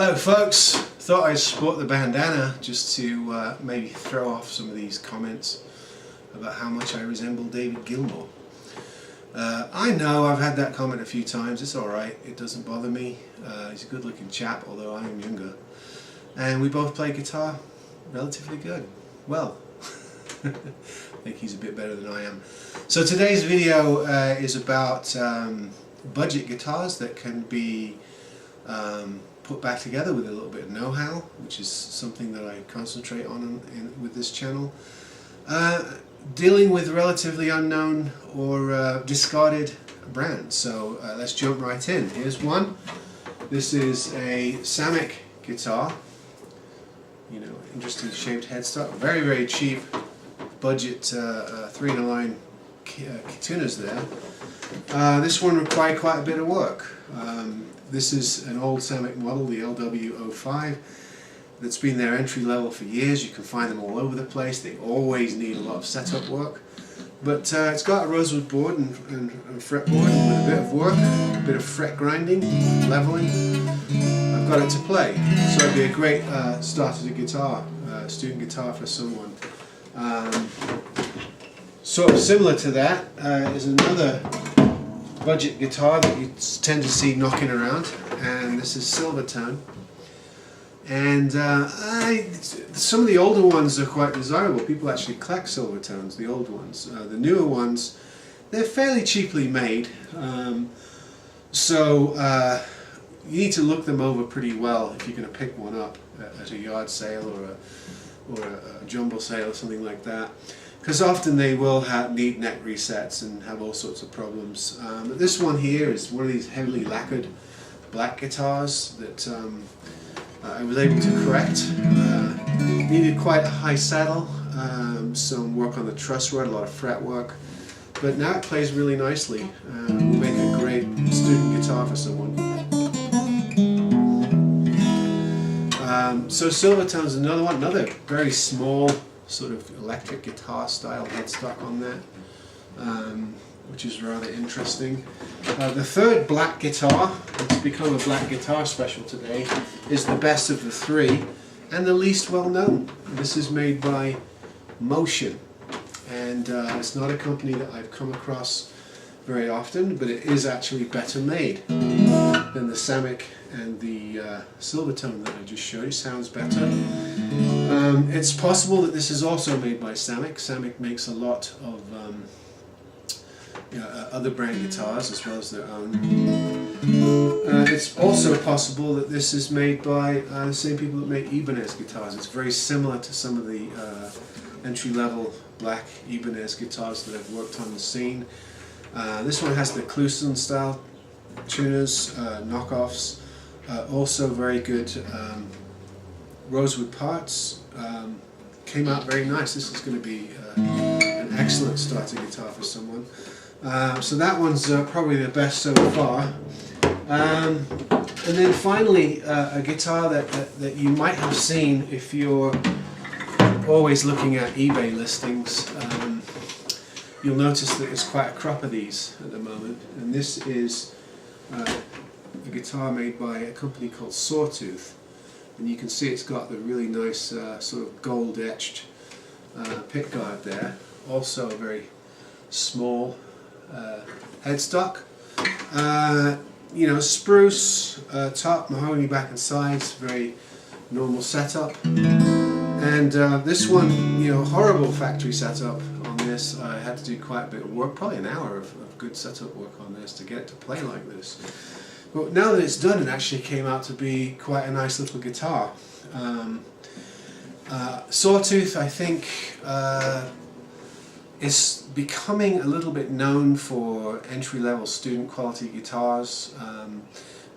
Hello folks, thought I'd sport the bandana just to maybe throw off some of these comments about how much I resemble David Gilmour. I know I've had that comment a few times, it's alright, it doesn't bother me. He's a good looking chap, although I am younger. And we both play guitar relatively good. Well, I think he's a bit better than I am. So today's video is about budget guitars that can be put back together with a little bit of know-how, which is something that I concentrate on with this channel. Dealing with relatively unknown or discarded brands. So let's jump right in. Here's one. This is a Samick guitar. You know, interesting shaped headstock. Very, very cheap budget 3-in-a-line tuners there. This one required quite a bit of work. This is an old Samick model, the LW05, that's been their entry level for years. You can find them all over the place. They always need a lot of setup work. But it's got a rosewood board and fretboard with a bit of work, a bit of fret grinding, leveling. I've got it to play. So it'd be a great start as a guitar, student guitar for someone. Sort of similar to that is another budget guitar that you tend to see knocking around, and this is Silvertone. And some of the older ones are quite desirable. People actually collect Silvertones, the old ones. The newer ones, they're fairly cheaply made, so you need to look them over pretty well if you're going to pick one up at a yard sale or a jumble sale or something like that. Because often they will need neck resets and have all sorts of problems. But this one here is one of these heavily lacquered black guitars that I was able to correct. Needed quite a high saddle, some work on the truss rod, a lot of fret work. But now it plays really nicely. Will make a great student guitar for someone. So Silvertone's another one, another very small sort of electric guitar style headstock on that, which is rather interesting. The third black guitar, it's become a black guitar special today, is the best of the three and the least well known. This is made by Motion, and it's not a company that I've come across very often, but it is actually better made than the Samick and the Silvertone that I just showed you. Sounds better. It's possible that this is also made by Samick. Samick makes a lot of other brand guitars as well as their own. It's also possible that this is made by the same people that make Ibanez guitars. It's very similar to some of the entry-level black Ibanez guitars that I've worked on the scene. This one has the Kluson style tuners, knockoffs. Also very good rosewood parts. Came out very nice. This is going to be an excellent starter guitar for someone. So that one's probably the best so far. And then finally a guitar that you might have seen if you're always looking at eBay listings. You'll notice that there's quite a crop of these at the moment, and this is a guitar made by a company called Sawtooth, and you can see it's got the really nice sort of gold etched pickguard there. Also a very small headstock. You know, spruce top, mahogany back and sides, very normal setup. And this one, you know, horrible factory setup on this. I had to do quite a bit of work, probably an hour of good setup work on this to get it to play like this. But now that it's done, it actually came out to be quite a nice little guitar. Sawtooth, I think, is becoming a little bit known for entry-level student quality guitars.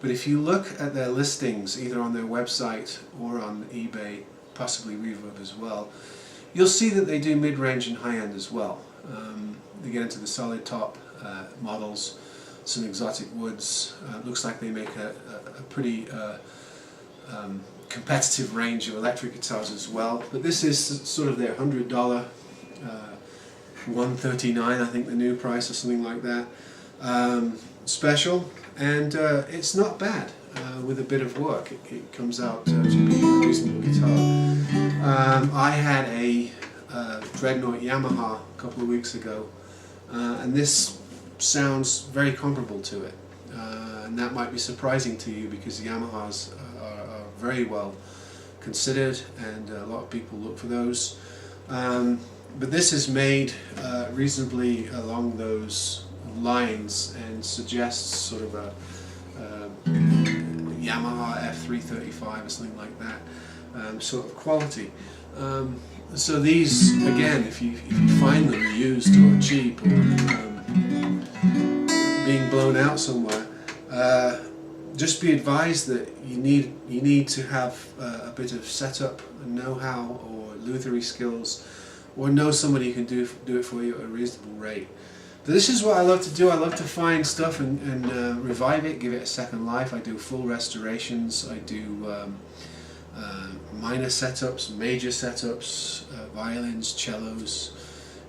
But if you look at their listings, either on their website or on eBay, possibly Reverb as well, you'll see that they do mid-range and high-end as well. They get into the solid top models, some exotic woods. Looks like they make a pretty competitive range of electric guitars as well. But this is sort of their $100, $139 I think the new price or something like that, special, and it's not bad. with a bit of work. It comes out to be a reasonable guitar. I had a Dreadnought Yamaha a couple of weeks ago, and this sounds very comparable to it. And that might be surprising to you because Yamahas are very well considered, and a lot of people look for those. But this is made reasonably along those lines and suggests sort of a Yamaha F335 or something like that sort of quality. So these, again, if you find them used or cheap or being blown out somewhere, just be advised that you need to have a bit of setup and know-how or lutherie skills, or know somebody who can do it for you at a reasonable rate. But this is what I love to do. I love to find stuff and revive it, give it a second life. I do full restorations. I do minor setups, major setups, violins, cellos,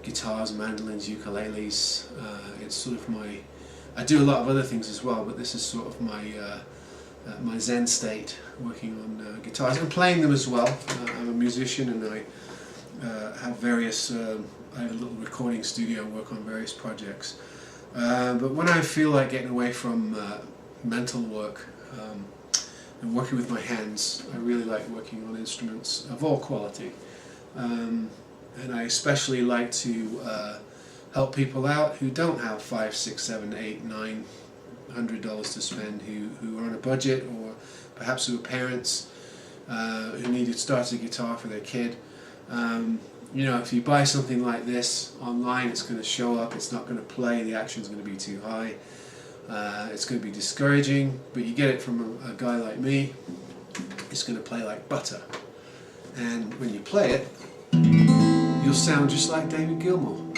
guitars, mandolins, ukuleles. It's sort of I do a lot of other things as well, but this is sort of my Zen state, working on guitars and playing them as well. I'm a musician, and I have various, I have a little recording studio and work on various projects. But when I feel like getting away from mental work and working with my hands, I really like working on instruments of all quality. And I especially like to help people out who don't have $5, $6, $7, $8, $900 to spend, who are on a budget, or perhaps who are parents who need to start a guitar for their kid. You know, if you buy something like this online, it's going to show up, it's not going to play, the action's going to be too high, it's going to be discouraging, but you get it from a guy like me, it's going to play like butter. And when you play it, you'll sound just like David Gilmour.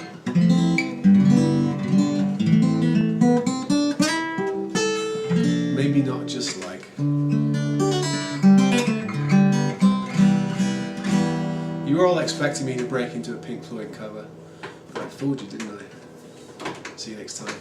Maybe not just like. You were all expecting me to break into a Pink Floyd cover. I fooled you, didn't I? See you next time.